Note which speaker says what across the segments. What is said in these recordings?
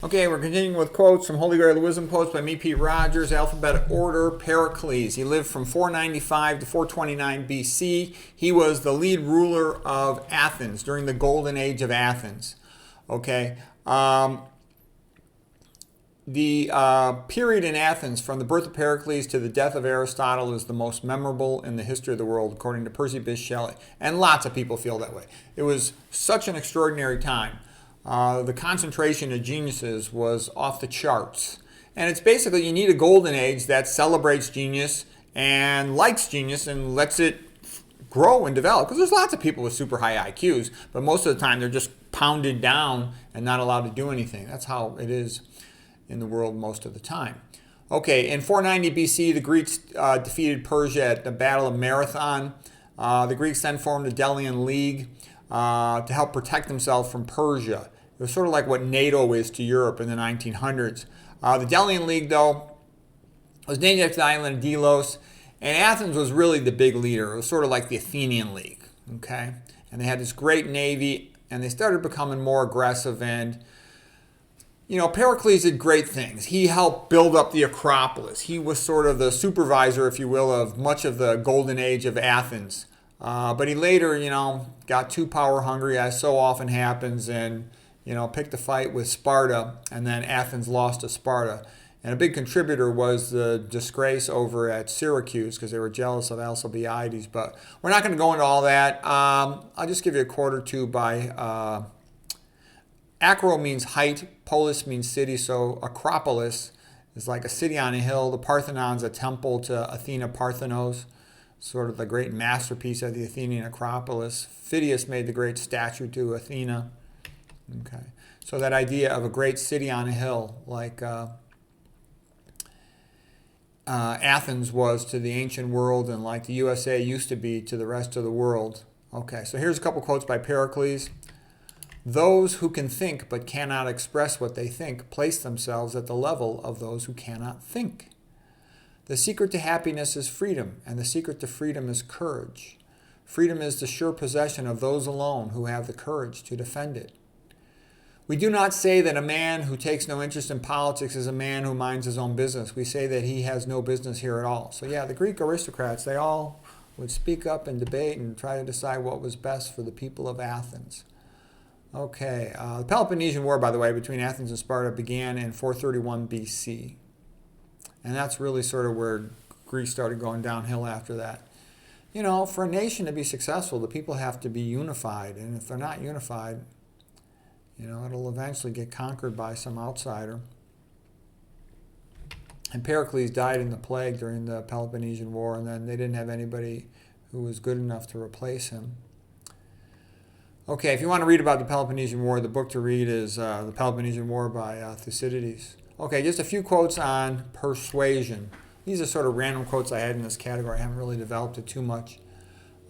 Speaker 1: Okay, we're continuing with quotes from Holy Grail of the Wisdom Quotes by me, Pete Rogers, alphabet order, Pericles. He lived from 495 to 429 BC. He was the lead ruler of Athens during the golden age of Athens. Okay, the period in Athens from the birth of Pericles to the death of Aristotle is the most memorable in the history of the world, according to Percy Bysshe Shelley. And lots of people feel that way. It was such an extraordinary time. The concentration of geniuses was off the charts. And it's basically you need a golden age that celebrates genius and likes genius and lets it grow and develop. Because there's lots of people with super high IQs, but most of the time they're just pounded down and not allowed to do anything. That's how it is in the world most of the time. Okay, in 490 BC, the Greeks defeated Persia at the Battle of Marathon. The Greeks then formed a Delian League to help protect themselves from Persia. It was sort of like what NATO is to Europe in the 1900s. The Delian League, though, was named after the island of Delos, and Athens was really the big leader. It was sort of like the Athenian League, okay? And they had this great navy, and they started becoming more aggressive. And, you know, Pericles did great things. He helped build up the Acropolis. He was sort of the supervisor, if you will, of much of the golden age of Athens. But he later, you know, got too power hungry, as so often happens, and picked a fight with Sparta, and then Athens lost to Sparta. And a big contributor was the disgrace over at Syracuse because they were jealous of Alcibiades. But we're not going to go into all that. I'll just give you a quote or two by Acro means height, polis means city, so Acropolis is like a city on a hill. The Parthenon's a temple to Athena Parthenos, sort of the great masterpiece of the Athenian Acropolis. Phidias made the great statue to Athena. Okay, so that idea of a great city on a hill, like Athens was to the ancient world, and like the USA used to be to the rest of the world. Okay, so here's a couple quotes by Pericles. Those who can think but cannot express what they think place themselves at the level of those who cannot think. The secret to happiness is freedom, and the secret to freedom is courage. Freedom is the sure possession of those alone who have the courage to defend it. We do not say that a man who takes no interest in politics is a man who minds his own business. We say that he has no business here at all. So yeah, the Greek aristocrats, they all would speak up and debate and try to decide what was best for the people of Athens. Okay, the Peloponnesian War, by the way, between Athens and Sparta began in 431 BC. And that's really sort of where Greece started going downhill after that. You know, for a nation to be successful, the people have to be unified. And if they're not unified, it'll eventually get conquered by some outsider. And Pericles died in the plague during the Peloponnesian War, and then they didn't have anybody who was good enough to replace him. Okay, if you want to read about the Peloponnesian War, the book to read is The Peloponnesian War by Thucydides. Okay, just a few quotes on persuasion. These are sort of random quotes I had in this category. I haven't really developed it too much.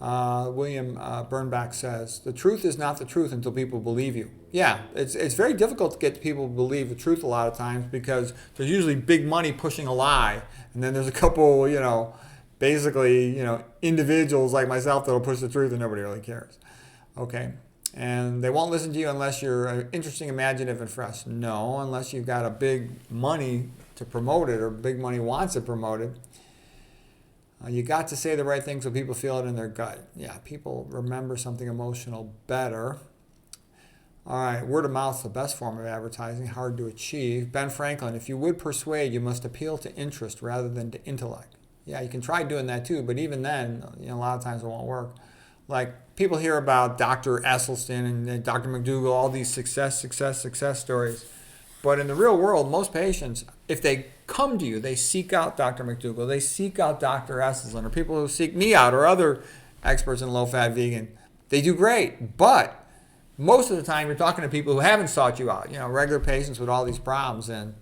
Speaker 1: William Bernbach says, the truth is not the truth until people believe you. Yeah, it's very difficult to get people to believe the truth a lot of times because there's usually big money pushing a lie. And then there's a couple, basically, individuals like myself that'll push the truth and nobody really cares. Okay, and they won't listen to you unless you're interesting, imaginative, and fresh. No, unless you've got a big money to promote it or big money wants it promoted. You got to say the right thing so people feel it in their gut. Yeah, people remember something emotional better. All right, word of mouth is the best form of advertising, hard to achieve. Ben Franklin, if you would persuade, you must appeal to interest rather than to intellect. Yeah, you can try doing that too, but even then, a lot of times it won't work. Like, people hear about Dr. Esselstyn and Dr. McDougall, all these success stories. But in the real world, most patients, if they come to you, they seek out Dr. McDougall, they seek out Dr. Esselstyn, or people who seek me out, or other experts in low-fat vegan. They do great, but most of the time you're talking to people who haven't sought you out, regular patients with all these problems, and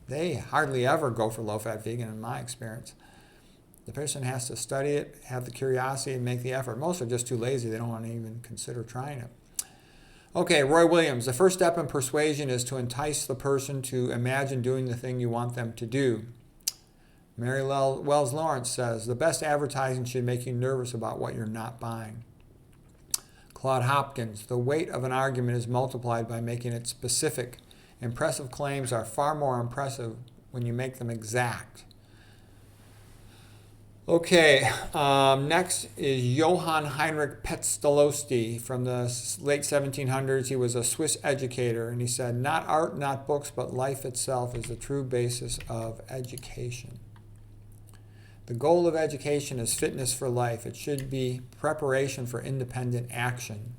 Speaker 1: they hardly ever go for low-fat vegan in my experience. The person has to study it, have the curiosity, and make the effort. Most are just too lazy. They don't want to even consider trying it. Okay, Roy Williams, the first step in persuasion is to entice the person to imagine doing the thing you want them to do. Mary Wells Laurence says, the best advertising should make you nervous about what you're not buying. Claude Hopkins, the weight of an argument is multiplied by making it specific Impressive claims are far more impressive when you make them exact. Okay, next is Johann Heinrich Pestalozzi from the late 1700s. He was a Swiss educator, and he said, "Not art, not books, but life itself is the true basis of education." The goal of education is fitness for life. It should be preparation for independent action.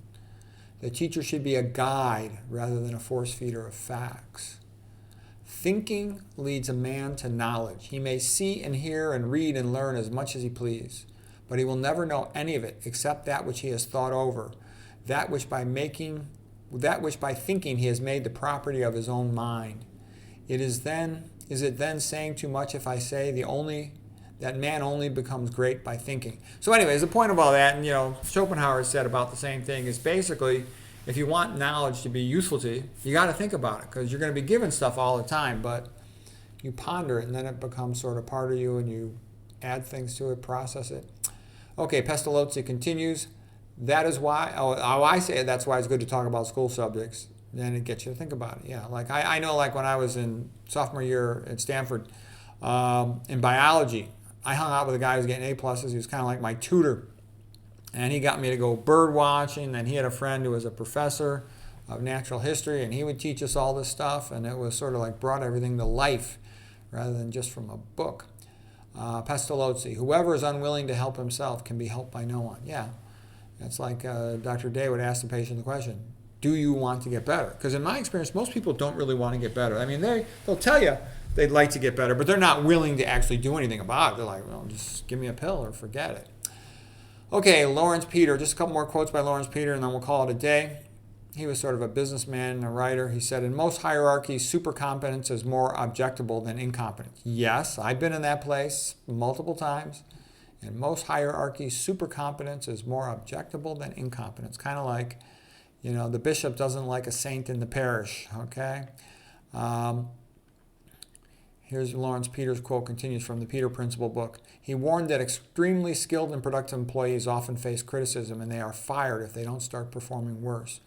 Speaker 1: The teacher should be a guide rather than a force feeder of facts. Thinking leads a man to knowledge. He may see and hear and read and learn as much as he please, but he will never know any of it except that which he has thought over, that which by thinking he has made the property of his own mind. Is it then saying too much if I say that man only becomes great by thinking? So anyways, the point of all that, and Schopenhauer said about the same thing, is basically, if you want knowledge to be useful to you, you got to think about it, because you're going to be given stuff all the time, but you ponder it, and then it becomes sort of part of you, and you add things to it, process it. Okay, Pestalozzi continues. That is why, I say it, that's why it's good to talk about school subjects. Then it gets you to think about it. Yeah, like I know, like when I was in sophomore year at Stanford, in biology, I hung out with a guy who was getting A+. He was kind of like my tutor. And he got me to go bird watching. And he had a friend who was a professor of natural history, and he would teach us all this stuff. And it was sort of like brought everything to life rather than just from a book. Pestalozzi, whoever is unwilling to help himself can be helped by no one. Yeah, it's like Dr. Day would ask the patient the question, do you want to get better? Because in my experience, most people don't really want to get better. I mean, they'll tell you they'd like to get better, but they're not willing to actually do anything about it. They're like, well, just give me a pill or forget it. Okay, Laurence Peter. Just a couple more quotes by Laurence Peter, and then we'll call it a day. He was sort of a businessman and a writer. He said, in most hierarchies, supercompetence is more objectable than incompetence. Yes, I've been in that place multiple times. In most hierarchies, supercompetence is more objectable than incompetence. Kind of like, the bishop doesn't like a saint in the parish, okay? Here's Laurence Peter's quote, continues from the Peter Principle book. He warned that extremely skilled and productive employees often face criticism, and they are fired if they don't start performing worse.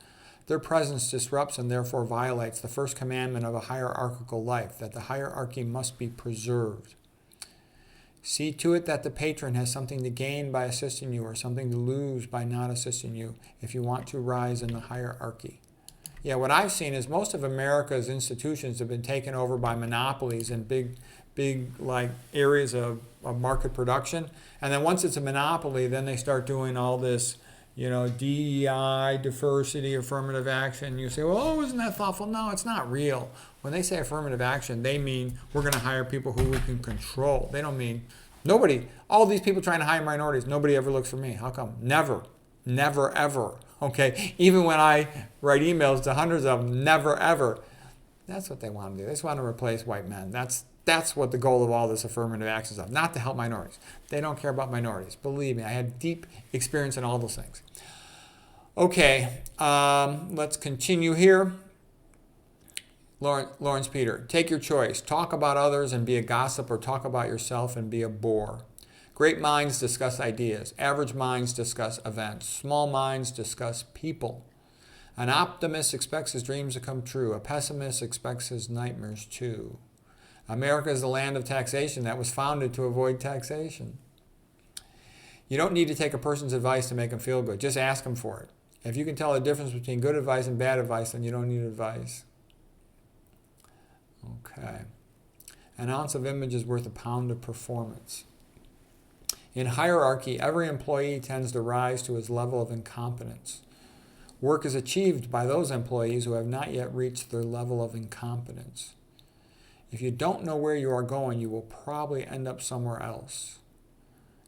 Speaker 1: Their presence disrupts and therefore violates the first commandment of a hierarchical life, that the hierarchy must be preserved. See to it that the patron has something to gain by assisting you or something to lose by not assisting you if you want to rise in the hierarchy. Yeah, what I've seen is most of America's institutions have been taken over by monopolies and big like areas of market production. And then once it's a monopoly, then they start doing all this, DEI, diversity, affirmative action. You say, well, isn't that thoughtful? No, it's not real. When they say affirmative action, they mean we're going to hire people who we can control. They don't mean nobody. All these people trying to hire minorities, nobody ever looks for me. How come? Never, ever. Okay, even when I write emails to hundreds of them, never, ever. That's what they want to do. They just want to replace white men. That's what the goal of all this affirmative action is, not to help minorities. They don't care about minorities. Believe me, I had deep experience in all those things. Okay, let's continue here. Laurence Peter, take your choice. Talk about others and be a gossip, or talk about yourself and be a bore. Great minds discuss ideas. Average minds discuss events. Small minds discuss people. An optimist expects his dreams to come true. A pessimist expects his nightmares too. America is the land of taxation that was founded to avoid taxation. You don't need to take a person's advice to make them feel good. Just ask them for it. If you can tell the difference between good advice and bad advice, then you don't need advice. Okay. An ounce of image is worth a pound of performance. In hierarchy, every employee tends to rise to his level of incompetence. Work is achieved by those employees who have not yet reached their level of incompetence. If you don't know where you are going, you will probably end up somewhere else.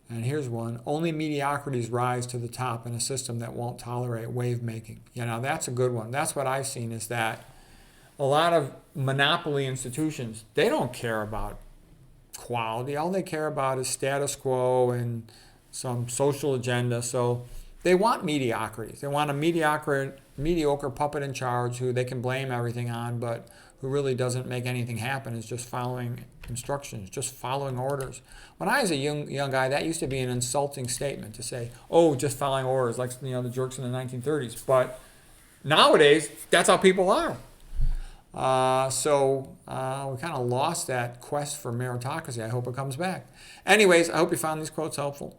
Speaker 1: And here's one. Only mediocrities rise to the top in a system that won't tolerate wave making. That's a good one. That's what I've seen, is that a lot of monopoly institutions, they don't care about quality. All they care about is status quo and some social agenda. So they want mediocrities. They want a mediocre puppet in charge who they can blame everything on, but who really doesn't make anything happen, is just following instructions, just following orders. When I was a young guy, that used to be an insulting statement to say, oh, just following orders, like the jerks in the 1930s. But nowadays, that's how people are. So we kind of lost that quest for meritocracy. I hope it comes back. Anyways, I hope you found these quotes helpful.